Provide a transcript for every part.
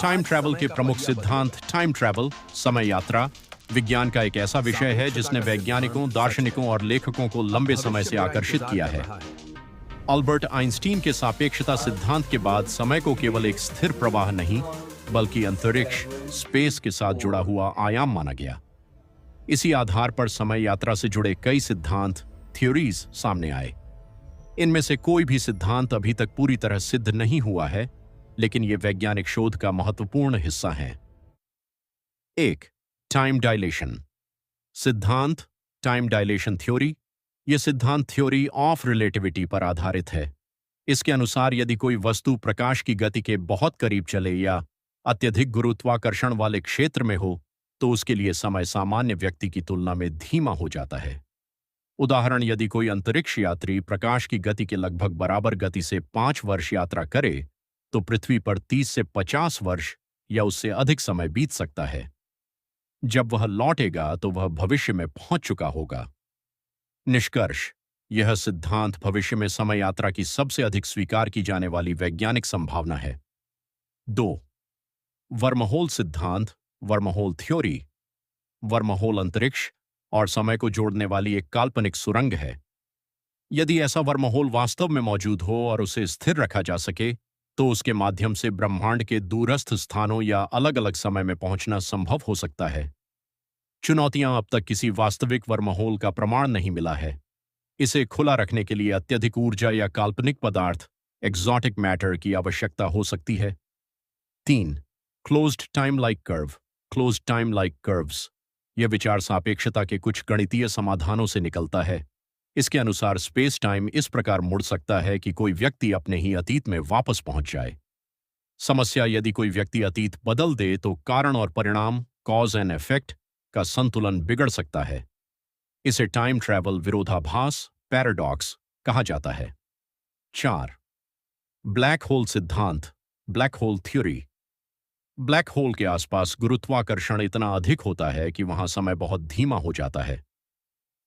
Time आज travel समय के का प्रमुख पहिया सिद्धांत टाइम ट्रैवल, समय यात्रा, विज्ञान का एक ऐसा विषय है सापेक्षता जिसने का वैज्ञानिकों, सिद्धांत सच है। दार्शनिकों और लेखकों को अब लंबे समय भविष्य से मेरा आकर्षित इंतजार किया कर है। रहा है। अल्बर्ट आइंस्टीन के सापेक्षता सिद्धांत के बाद समय को केवल एक स्थिर प्रवाह नहीं, बल्कि अंतरिक्ष, स्पेस के साथ जुड़ा हुआ आयाम माना गया। इसी आधार पर समय यात्रा से जुड़े कई सिद्धांत, थ्योरीज सामने आए। इनमें से कोई भी सिद्धांत अभी तक पूरी तरह सिद्ध नहीं हुआ है, लेकिन ये वैज्ञानिक शोध का महत्वपूर्ण हिस्सा है। 1. टाइम डायलेशन सिद्धांत, टाइम डायलेशन थ्योरी। यह सिद्धांत थ्योरी ऑफ रिलेटिविटी पर आधारित है। इसके अनुसार यदि कोई वस्तु प्रकाश की गति के बहुत करीब चले या अत्यधिक गुरुत्वाकर्षण वाले क्षेत्र में हो, तो उसके लिए समय सामान्य व्यक्ति की तुलना में धीमा हो जाता है। उदाहरण, यदि कोई अंतरिक्ष यात्री प्रकाश की गति के लगभग बराबर गति से 5 वर्ष यात्रा करे, तो पृथ्वी पर 30 से 50 वर्ष या उससे अधिक समय बीत सकता है। जब वह लौटेगा तो वह भविष्य में पहुंच चुका होगा। निष्कर्ष, यह सिद्धांत भविष्य में समय यात्रा की सबसे अधिक स्वीकार की जाने वाली वैज्ञानिक संभावना है। 2. वर्महोल सिद्धांत, वर्महोल थ्योरी। वर्महोल अंतरिक्ष और समय को जोड़ने वाली एक काल्पनिक सुरंग है। यदि ऐसा वर्महोल वास्तव में मौजूद हो और उसे स्थिर रखा जा सके, तो उसके माध्यम से ब्रह्मांड के दूरस्थ स्थानों या अलग-अलग समय में पहुंचना संभव हो सकता है। चुनौतियां, अब तक किसी वास्तविक वर्महोल का प्रमाण नहीं मिला है। इसे खुला रखने के लिए अत्यधिक ऊर्जा या काल्पनिक पदार्थ, एक्सोटिक मैटर की आवश्यकता हो सकती है। 3. Closed time like curve, closed time like curves. यह विचार सापेक्षता के कुछ गणितीय समाधानों से निकलता है। इसके अनुसार स्पेस टाइम इस प्रकार मुड़ सकता है कि कोई व्यक्ति अपने ही अतीत में वापस पहुंच जाए। समस्या, यदि कोई व्यक्ति अतीत बदल दे तो कारण और परिणाम, कॉज एंड इफेक्ट का संतुलन बिगड़ सकता है। इसे टाइम ट्रैवल विरोधाभास, पैराडॉक्स कहा जाता है। 4. ब्लैक होल सिद्धांत, black hole theory. Black hole के आसपास गुरुत्वाकर्षण इतना अधिक होता है कि वहां समय बहुत धीमा हो जाता है।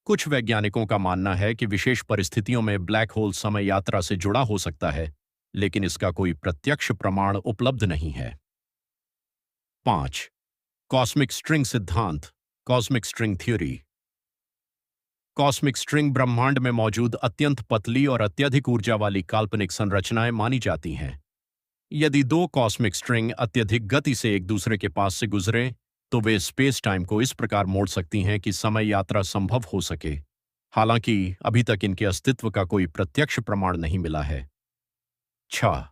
कुछ वैज्ञानिकों का मानना है कि विशेष परिस्थितियों में ब्लैक होल समय यात्रा से जुड़ा हो सकता है, लेकिन इसका कोई प्रत्यक्ष प्रमाण उपलब्ध नहीं है। 5. कॉस्मिक स्ट्रिंग सिद्धांत, cosmic string theory. Cosmic string ब्रह्मांड में मौजूद अत्यंत पतली और अत्यधिक ऊर्जा वाली काल्पनिक संरचनाएं मानी जाती हैं। यदि दो कॉस्मिक स्ट्रिंग अत्यधिक गति से एक दूसरे के पास से गुजरें, तो वे स्पेस टाइम को इस प्रकार मोड़ सकती हैं कि समय यात्रा संभव हो सके। हालांकि अभी तक इनके अस्तित्व का कोई प्रत्यक्ष प्रमाण नहीं मिला है। 6.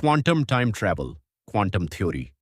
Quantum time travel, quantum theory.